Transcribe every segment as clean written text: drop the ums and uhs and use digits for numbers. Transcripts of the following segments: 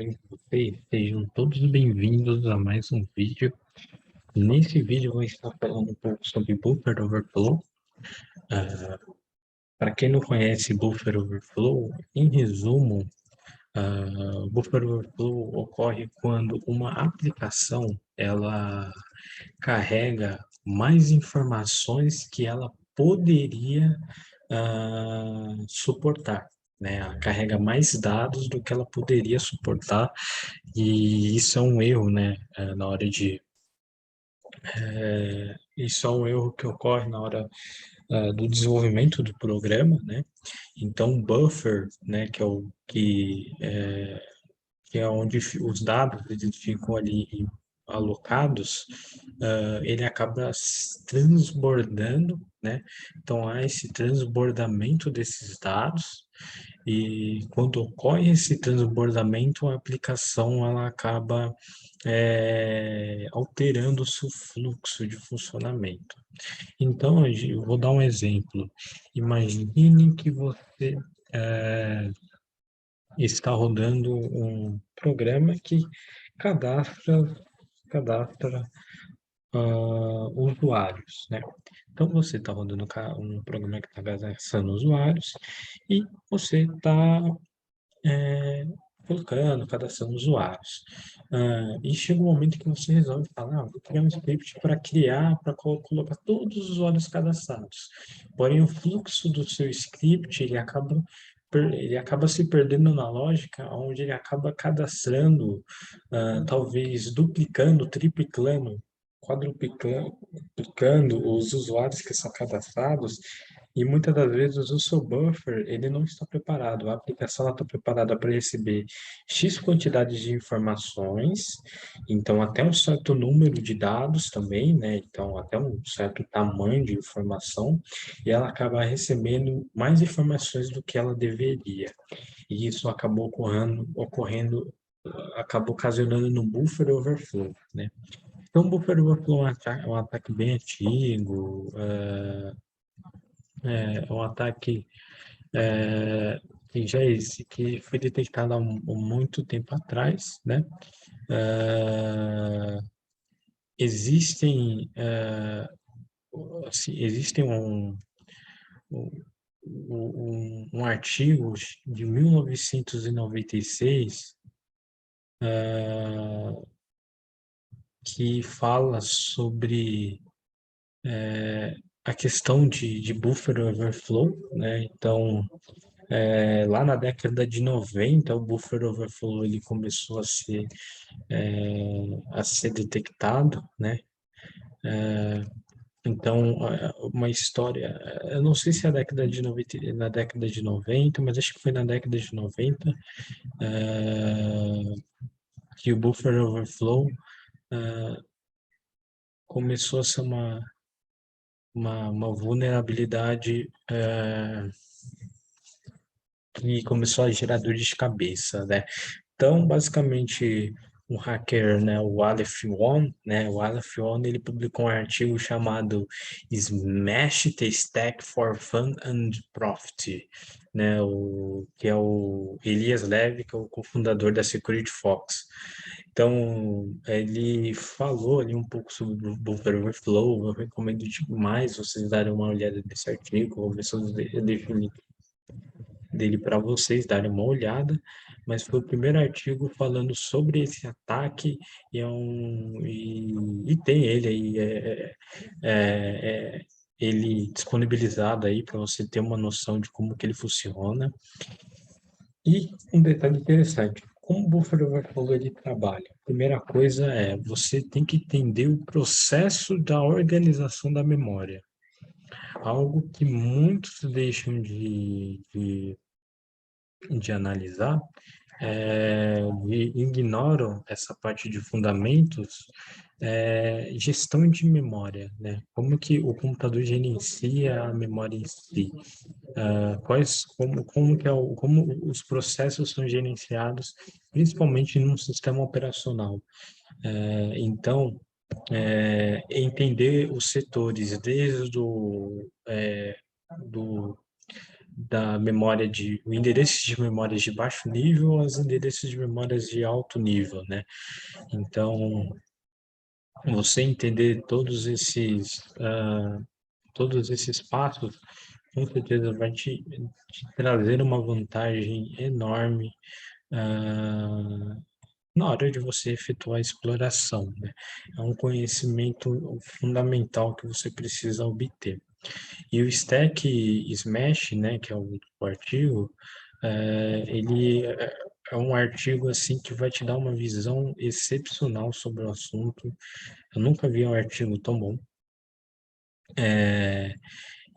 bem com vocês? Sejam todos bem-vindos a mais um vídeo. Nesse vídeo eu vou estar falando um pouco sobre Buffer Overflow. Para quem não conhece Buffer Overflow, em resumo, Buffer Overflow ocorre quando uma aplicação ela carrega mais informações que ela poderia suportar. Né? Ela carrega mais dados do que ela poderia suportar. E isso é um erro, né? Na hora de. Isso é um erro que ocorre na hora do desenvolvimento do programa, né? Então, o buffer, né, que é onde os dados eles ficam ali alocados, ele acaba transbordando, né? Então, há esse transbordamento desses dados e quando ocorre esse transbordamento, a aplicação ela acaba alterando o seu fluxo de funcionamento. Então, eu vou dar um exemplo. Imagine que você está rodando um programa que cadastra usuários, né? Então, você está rodando um programa que está cadastrando usuários e você está colocando, cadastrando usuários. E chega um momento que você resolve falar, vou criar um script para colocar todos os usuários cadastrados. Porém, o fluxo do seu script, ele acaba se perdendo na lógica, onde ele acaba cadastrando, talvez duplicando, triplicando, quadruplicando os usuários que são cadastrados, e muitas das vezes o seu buffer ele não está preparado, a aplicação está preparada para receber X quantidade de informações, então até um certo número de dados também, né? Então até um certo tamanho de informação, e ela acaba recebendo mais informações do que ela deveria. E isso acabou ocasionando no buffer overflow, né? Então, o buffer overflow é um ataque bem antigo, é um ataque que que foi detectado há muito tempo atrás, né? É, existem, existem um artigo de 1996 que fala sobre a questão de buffer overflow, né? Então, lá na década de 90, o buffer overflow ele começou a ser detectado, né? Então, uma história, eu não sei se é a década de 90, na década de 90, mas acho que foi na década de 90, que o buffer overflow começou a ser uma vulnerabilidade que começou a gerar dor de cabeça, né? Então, basicamente, um hacker, né, o Aleph One, né, o Aleph One, ele publicou um artigo chamado Smash the Stack for Fun and Profit, né, que é o Elias Levy, que é o cofundador da Security Fox. Então, ele falou ali um pouco sobre o Buffer Overflow. Eu recomendo demais vocês darem uma olhada nesse artigo. Vou ver se eu deixo o link dele para vocês darem uma olhada, mas foi o primeiro artigo falando sobre esse ataque e tem ele aí ele disponibilizado aí para você ter uma noção de como que ele funciona. E um detalhe interessante, como o Buffer Overflow ele trabalha? Primeira coisa é, você tem que entender o processo da organização da memória. Algo que muitos deixam de analisar, ignoram essa parte de fundamentos, gestão de memória, né? Como que o computador gerencia a memória em si, como os processos são gerenciados, principalmente num sistema operacional. Então, entender os setores desde do da memória o endereço de memórias de baixo nível aos endereços de memórias de alto nível, né? Então, você entender todos esses passos, com certeza vai te trazer uma vantagem enorme na hora de você efetuar a exploração, né? É um conhecimento fundamental que você precisa obter. E o Stack Smash, né, que é o artigo, ele é um artigo assim que vai te dar uma visão excepcional sobre o assunto. Eu nunca vi um artigo tão bom.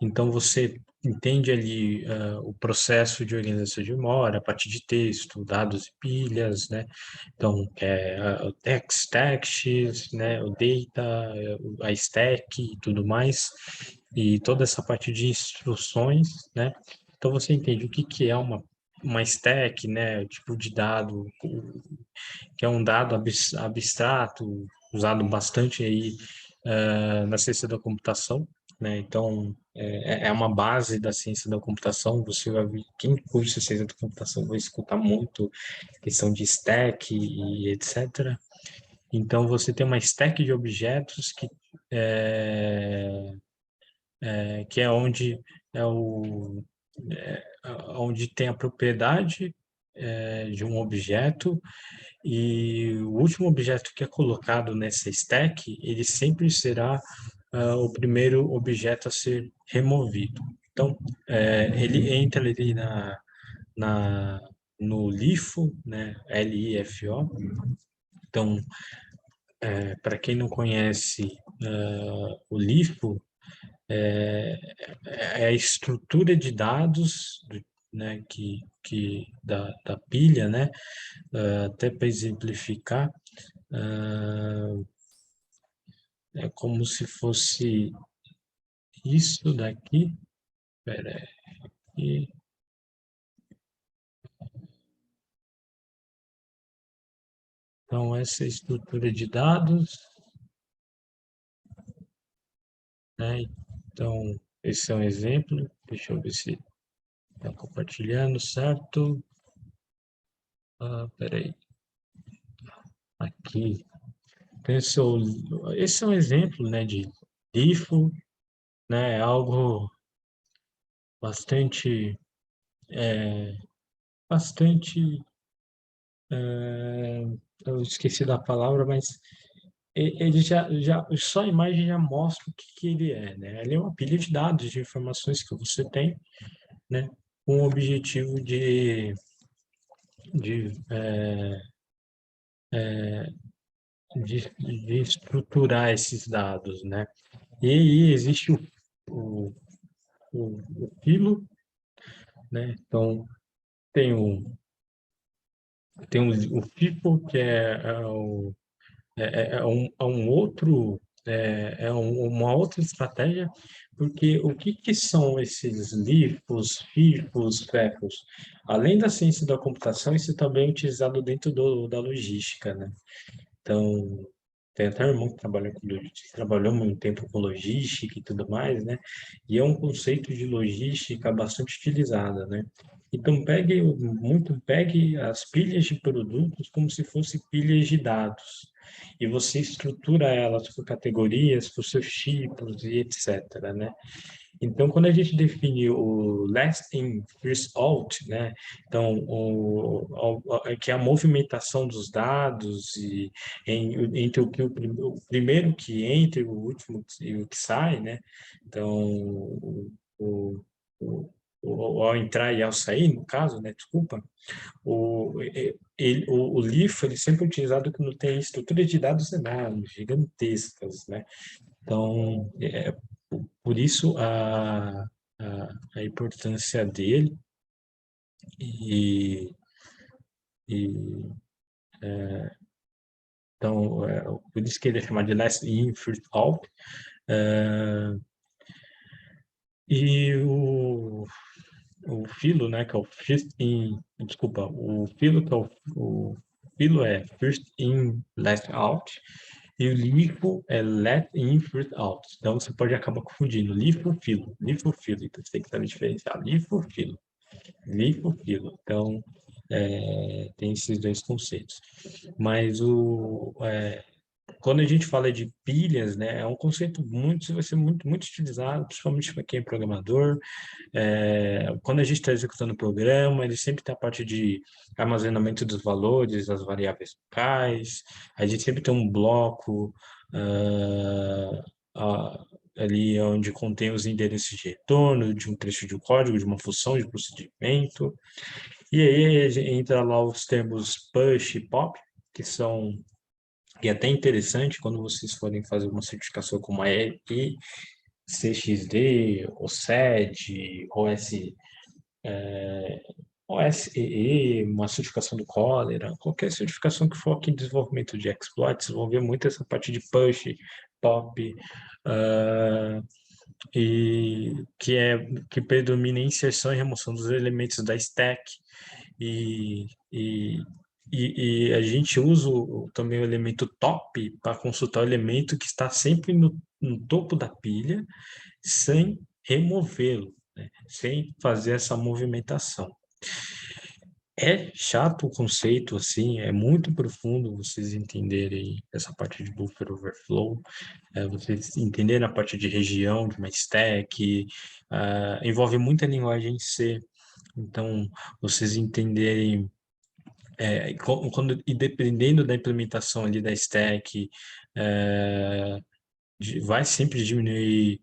Então, você entende ali o processo de organização de memória, a partir de texto, dados e pilhas, né? Então, o text, né? O data, a stack e tudo mais, e toda essa parte de instruções, né? Então, você entende o que que é uma stack, né? O tipo de dado, que é um dado abstrato, usado bastante aí na ciência da computação, né? Então, é uma base da ciência da computação. Você vai ver, quem curte ciência da computação vai escutar muito questão de stack e etc. Então, você tem uma stack de objetos é, que é onde é o onde tem a propriedade de um objeto, e o último objeto que é colocado nessa stack, ele sempre será o primeiro objeto a ser removido. Então, ele entra ali na, no LIFO, né? LIFO. Então, para quem não conhece o LIFO, é a estrutura de dados né, da pilha, né? Até para exemplificar, é como se fosse isso daqui. Espera aí. Então, essa estrutura de dados, né? Então, esse é um exemplo. Deixa eu ver se está compartilhando, certo? Peraí. Aqui. Então, esse é um exemplo, né, de LIFO, né? É algo bastante, bastante, eu esqueci da palavra, mas ele só a imagem já mostra o que que ele é, né? Ele é uma pilha de dados, de informações que você tem, né? Com o objetivo de, de estruturar esses dados, né? E aí existe o, o filo, né? Então, tem o FIFO, que é um outro, uma outra estratégia, porque o que que são esses LIFOs, FIFOs, FEFOs? Além da ciência da computação, isso também é utilizado dentro da logística, né? Então, tem até um irmão que trabalhou muito tempo com logística e tudo mais, né? E é um conceito de logística bastante utilizada, né? Então, pegue as pilhas de produtos como se fossem pilhas de dados. E você estrutura elas por categorias, por seus tipos e etc, né? Então, quando a gente define o last in, first out, né? Então, que é a movimentação dos dados entre o primeiro que entra e o último e o que sai, né? Então, o, o, ao entrar e ao sair, no caso, né? Desculpa, o LIFO ele sempre é utilizado quando tem estruturas de dados enormes, gigantescas, né? Então, por isso a importância dele e, e então por isso que ele é chamado de last in first out. É, e o filo, né, que é o first in, desculpa, o filo que é o filo é first in last out. E o LIFO é let in, fruit out. Então, você pode acabar confundindo LIFO-filo, LIFO-filo. Então, você tem que saber diferenciar LIFO-filo, LIFO-filo. Então, tem esses dois conceitos. Mas quando a gente fala de pilhas, né, é um conceito vai ser muito utilizado, principalmente para quem é programador. Quando a gente está executando o programa, ele sempre tem a parte de armazenamento dos valores, das variáveis locais. A gente sempre tem um bloco ah, ali onde contém os endereços de retorno, de um trecho de código, de uma função, de procedimento. E aí entra lá os termos push e pop, que são e é até interessante quando vocês forem fazer uma certificação como a CXD, OSED, OSEE, uma certificação do Cólera, qualquer certificação que foque em desenvolvimento de exploits, vão ver muito essa parte de push, pop, ah, e que predomina em inserção e remoção dos elementos da stack e, e, e a gente usa também o elemento top para consultar o elemento que está sempre no topo da pilha, sem removê-lo, né? Sem fazer essa movimentação. É chato o conceito, assim, é muito profundo vocês entenderem essa parte de buffer overflow, vocês entenderem a parte de região, de uma stack, envolve muita linguagem C. Então, vocês entenderem e dependendo da implementação ali da stack, é, vai sempre diminuir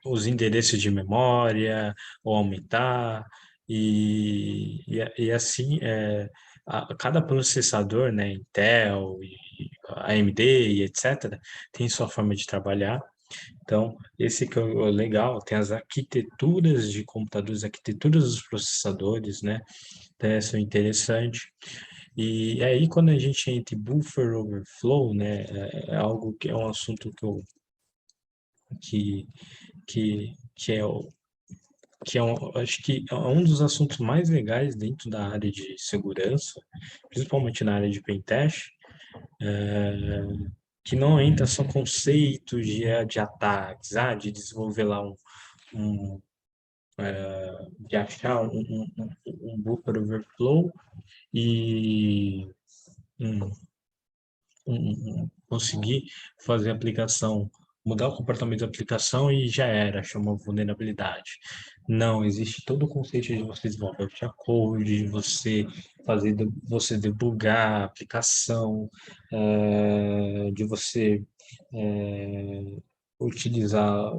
os endereços de memória ou aumentar, e assim, cada processador, né, Intel, AMD e etc., tem sua forma de trabalhar. Então, esse que é o legal, tem as arquiteturas de computadores, arquiteturas dos processadores, né? Então, são interessantes. E aí, quando a gente entra em buffer overflow, né, é algo que é um assunto que, que é acho que é um dos assuntos mais legais dentro da área de segurança, principalmente na área de pentest, que não entra só conceitos de ataques, de desenvolver lá um de achar um buffer overflow e um, conseguir fazer a aplicação, mudar o comportamento da aplicação e já era, chama vulnerabilidade. Não, existe todo o conceito de você desenvolver o code, de você debugar a aplicação, de você é, utilizar,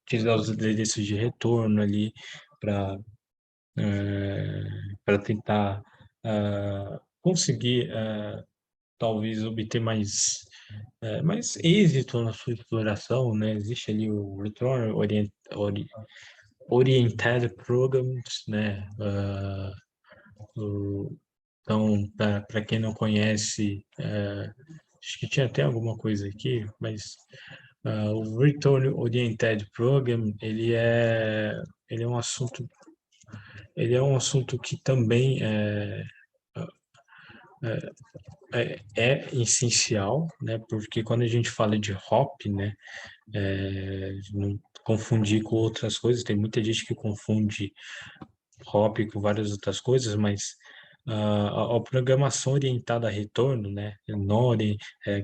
utilizar os endereços de retorno ali para para tentar conseguir talvez obter mais êxito na sua exploração, né? Existe ali o Return Oriented Programs, né? Então, para quem não conhece, acho que tinha até alguma coisa aqui, mas o Return Oriented Program, ele é um assunto, ele é um assunto que também é essencial, né? Porque quando a gente fala de hop, né? Não confundir com outras coisas. Tem muita gente que confunde hop com várias outras coisas, mas a programação orientada a retorno, né?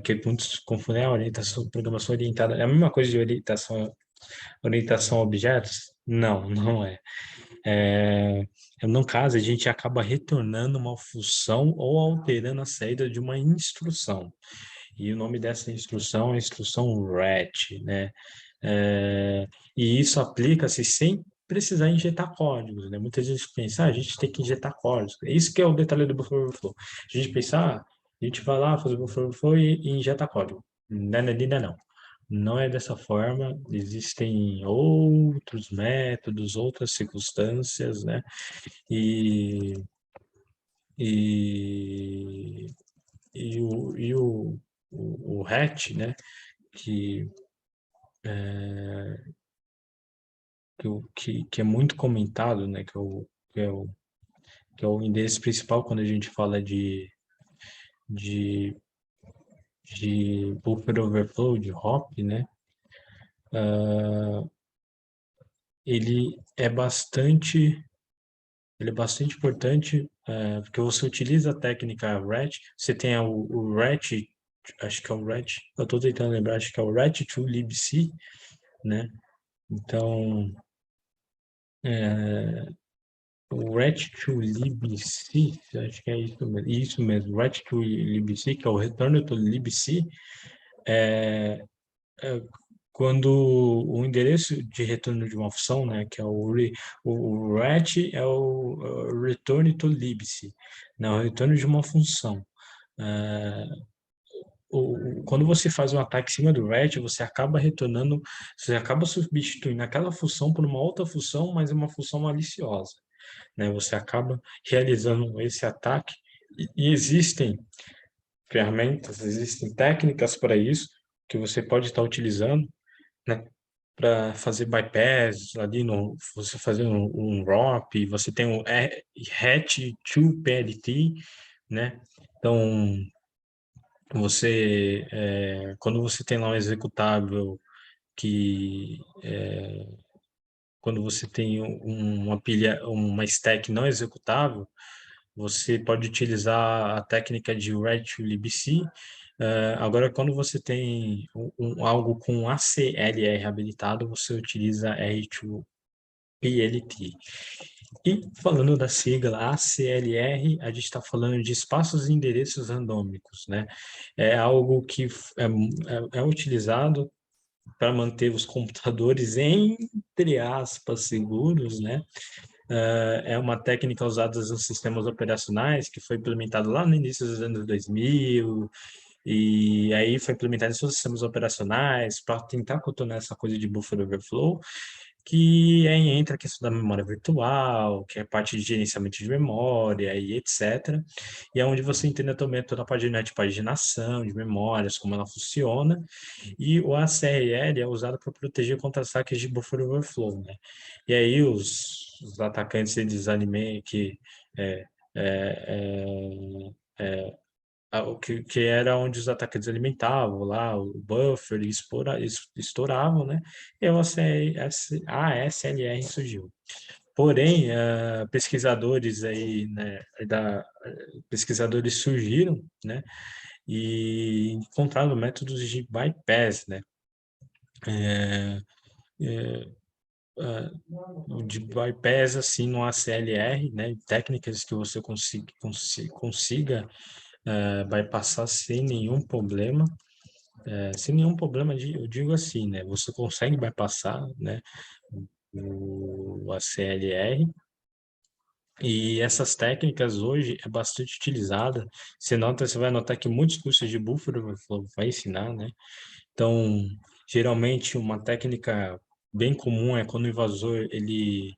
Que muitos confundem a orientação, programação orientada. É a mesma coisa de orientação a objetos? Não, não é. É, no caso, a gente acaba retornando uma função ou alterando a saída de uma instrução. E o nome dessa instrução é a instrução RET, né? E isso aplica-se sem precisar injetar códigos, né? Muita gente pensa, a gente tem que injetar códigos. Isso que é o detalhe do Buffer Overflow. A gente pensa, a gente vai lá fazer o Buffer Overflow e injeta código. Ainda não. Não é dessa forma, existem outros métodos, outras circunstâncias, né? E, e, o hatch, né? Que, que é muito comentado, né? Que é o endereço principal quando a gente fala de de buffer overflow, de hop, né? Ele é bastante, ele é bastante importante, porque você utiliza a técnica RET, você tem o RET, acho que é o RET, eu estou tentando lembrar, acho que é o RET to libc, né? Então, o RET to libc, acho que é isso mesmo, RET to libc, que é o return to libc, é quando o endereço de retorno de uma função, né, que é o RET é o return to libc, né, o retorno de uma função. Quando você faz um ataque em cima do RET, você acaba retornando, você acaba substituindo aquela função por uma outra função, mas é uma função maliciosa, né? Você acaba realizando esse ataque e existem ferramentas, existem técnicas para isso que você pode estar utilizando, né, para fazer bypass ali no você fazer um ROP, você tem o RET to PLT, né? Então quando você tem lá um executável que quando você tem uma pilha, uma stack não executável, você pode utilizar a técnica de read to libc. Agora, quando você tem algo com ACLR habilitado, você utiliza R2PLT. E falando da sigla ACLR, a gente está falando de espaços e endereços randômicos, né? É algo que é utilizado para manter os computadores, entre aspas, seguros, né? É uma técnica usada nos sistemas operacionais que foi implementada lá no início dos anos 2000, e aí foi implementado em seus sistemas operacionais para tentar contornar essa coisa de buffer overflow, que aí entra a questão da memória virtual, que é parte de gerenciamento de memória e etc. E é onde você entende também toda a parte de paginação de memórias, como ela funciona, e o ACRL é usado para proteger contra ataques de buffer overflow, né? E aí os atacantes eles alimentam é, é, o que era onde os atacantes alimentavam lá o buffer e estouravam, né? E a ASLR surgiu. Porém, pesquisadores aí, né, pesquisadores surgiram, né, e encontraram métodos de bypass, né, de bypass assim no ACLR, né, técnicas que você consiga bypassar sem nenhum problema, sem nenhum problema, eu digo assim, né, você consegue bypassar, né, o ACLR. E essas técnicas hoje é bastante utilizada. Você vai notar que muitos cursos de buffer vai ensinar, né? Então, geralmente uma técnica bem comum é quando o invasor ele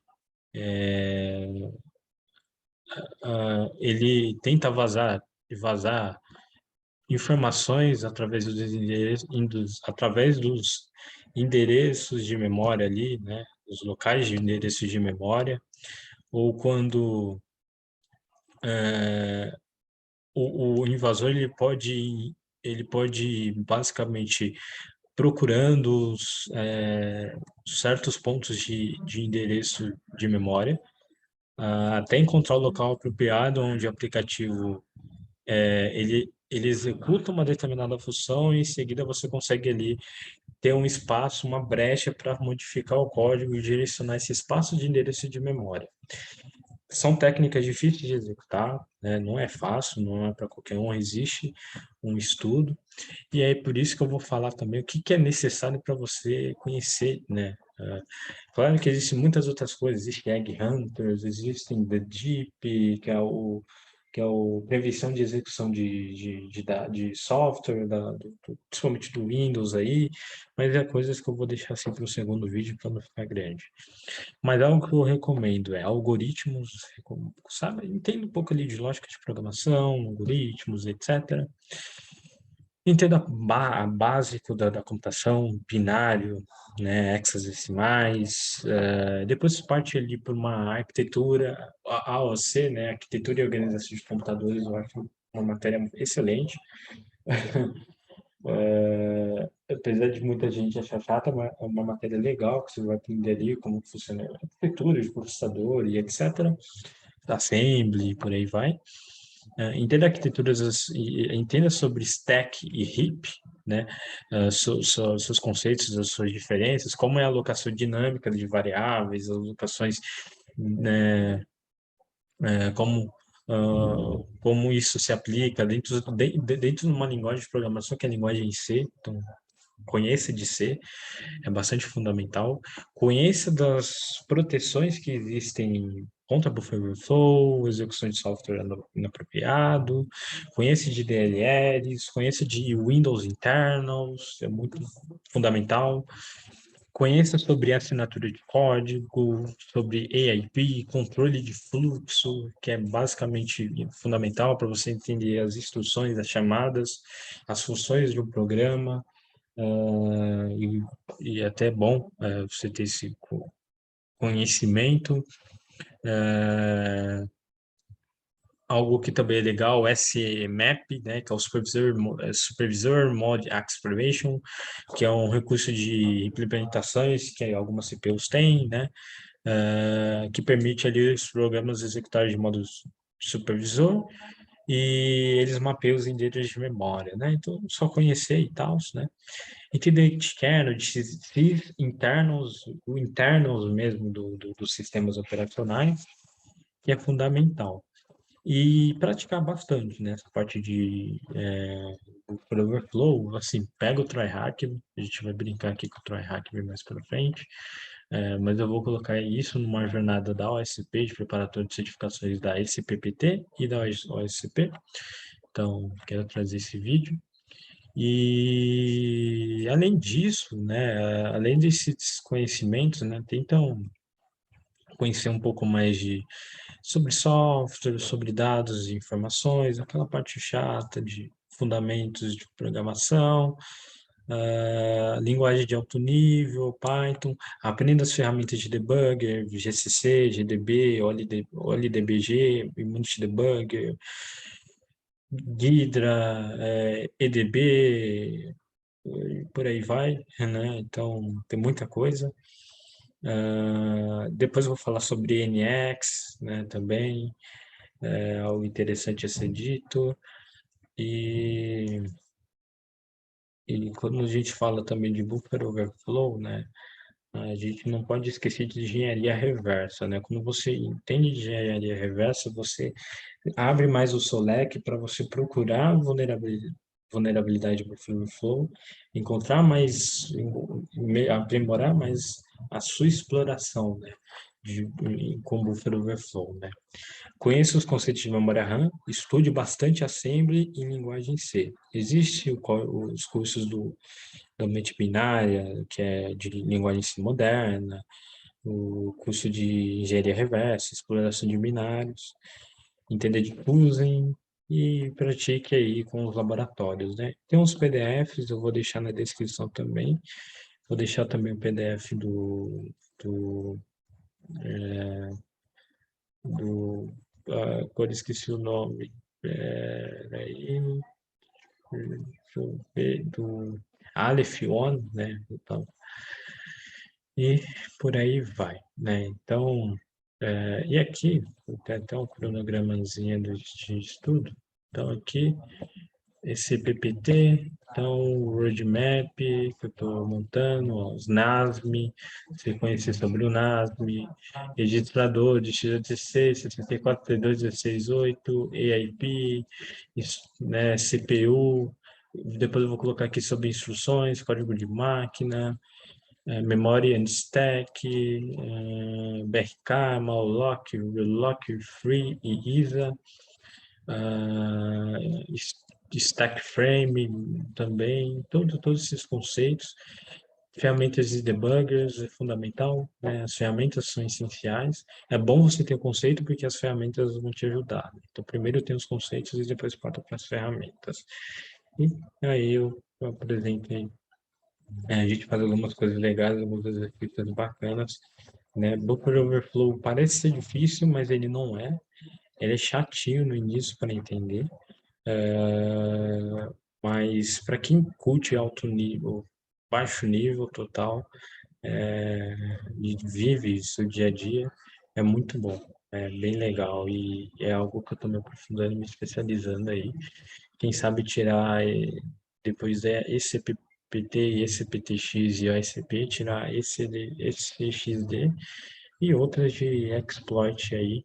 tenta vazar informações através dos endereços de memória ali, né? Os locais de endereços de memória, ou quando o invasor ele pode basicamente procurando certos pontos de endereço de memória, até encontrar o local apropriado onde o aplicativo ele executa uma determinada função e em seguida você consegue ali ter um espaço, uma brecha para modificar o código e direcionar esse espaço de endereço de memória. São técnicas difíceis de executar, né? Não é fácil, não é para qualquer um, existe um estudo, e é por isso que eu vou falar também o que que é necessário para você conhecer, né? Claro que existem muitas outras coisas, existe Egg Hunters, existem The Deep, que é o prevenção de execução de software, principalmente do Windows aí, mas é coisas que eu vou deixar assim para o segundo vídeo para não ficar grande. Mas algo que eu recomendo é algoritmos, sabe? Entenda um pouco ali de lógica de programação, algoritmos, etc. Entenda básico da computação, binário, né, hexadecimais. Depois parte ali por uma arquitetura, a AOC, né, arquitetura e organização de computadores, eu acho uma matéria excelente. Apesar de muita gente achar chata, é uma matéria legal, que você vai aprender ali como funciona a arquitetura de processador e etc. Assembly, por aí vai. Entenda arquiteturas, entenda sobre stack e heap, né? Seus conceitos, as suas diferenças, como é a alocação dinâmica de variáveis, as alocações, né? Como como isso se aplica dentro de uma linguagem de programação que é a linguagem em C. Então, conheça de C, é bastante fundamental. Conheça das proteções que existem contra buffer overflow, execução de software inapropriado, conheça de DLLs, conheça de Windows internals, é muito fundamental. Conheça sobre assinatura de código, sobre AIP, controle de fluxo, que é basicamente fundamental para você entender as instruções, as chamadas, as funções de um programa. E até é bom você ter esse conhecimento. Algo que também é legal, o SMAP, né, que é o Supervisor Mode Acceleration, que é um recurso de implementações que algumas CPUs têm, né, que permite ali os programas executarem de modo supervisor e eles mapeiam os endereços de memória, né? Então, só conhecer e tal, né? Entender de kernel, de sys internos, o internos mesmo dos sistemas operacionais, que é fundamental. E praticar bastante, né? Essa parte de overflow, assim, pega o tryhard, a gente vai brincar aqui com o tryhard mais para frente, mas eu vou colocar isso numa jornada da OSP, de preparatório de certificações da SPPT e da OSCP. Então, quero trazer esse vídeo. E, além disso, né, além desses conhecimentos, né, tentam conhecer um pouco mais sobre software, sobre dados e informações, aquela parte chata de fundamentos de programação, linguagem de alto nível, Python, aprenda as ferramentas de debugger, GCC, GDB, OLDBG, Unity Debugger, Ghidra, EDB, por aí vai, né? Então, tem muita coisa. Depois eu vou falar sobre NX, né, também, algo interessante a ser dito. E, e quando a gente fala também de buffer overflow, né, a gente não pode esquecer de engenharia reversa, né? Quando você entende de engenharia reversa, você abre mais o seu leque para você procurar vulnerabilidade do flow, encontrar mais, aprimorar mais a sua exploração, né? Com buffer overflow, né? Conheça os conceitos de memória RAM, estude bastante assembly em linguagem C. Existe os cursos da mente binária, que é de linguagem C moderna, o curso de engenharia reversa, exploração de binários, entender de fusion e pratique aí com os laboratórios, né? Tem uns PDFs, eu vou deixar na descrição também. Vou deixar também o PDF do, agora esqueci o nome, aí, deixa eu ver, do Aleph On, né? Então, e por aí vai, né? Então, e aqui, tem até um cronogramazinho de estudo. Então, aqui, esse PPT, então, o roadmap que eu estou montando, ó, os NASM, você conhecer sobre o NASM, registrador de x86, 64, 32, 168, AIP, né, CPU, depois eu vou colocar aqui sobre instruções, código de máquina, memory and stack, BRK, malloc, reloc, free e ISA, stack frame também, todos esses conceitos. Ferramentas de debuggers é fundamental, né? As ferramentas são essenciais. É bom você ter o conceito porque as ferramentas vão te ajudar, né? Então, primeiro tem os conceitos e depois parto para as ferramentas. E aí eu apresentei. A gente faz algumas coisas legais, algumas exercícios bacanas, né? Buffer Overflow parece ser difícil, mas ele não é. Ele é chatinho no início para entender. Mas para quem curte alto nível, baixo nível total, é, e vive isso dia a dia, é muito bom. É bem legal e é algo que eu estou me aprofundando, me especializando aí. Quem sabe tirar, depois é ECPT, ECPTX e OSP, tirar ECXD e outras de exploit aí,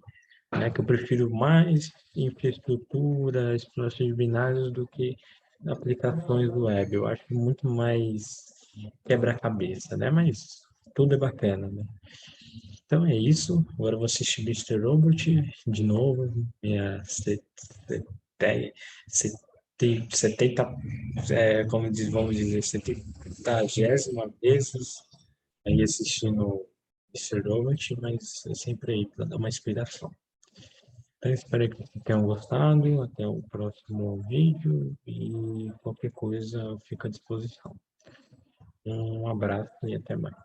né, que eu prefiro mais infraestrutura, exploração de binários do que aplicações web. Eu acho muito mais quebra-cabeça, né? Mas tudo é bacana, né? Então é isso. Agora eu vou assistir Mr. Robot de novo, minha 70, como diz, vamos dizer, 70ª vezes aí assistindo Mr. Robot, mas é sempre aí para dar uma inspiração. Então, espero que vocês tenham gostado. Até o próximo vídeo e qualquer coisa fica à disposição. Um abraço e até mais.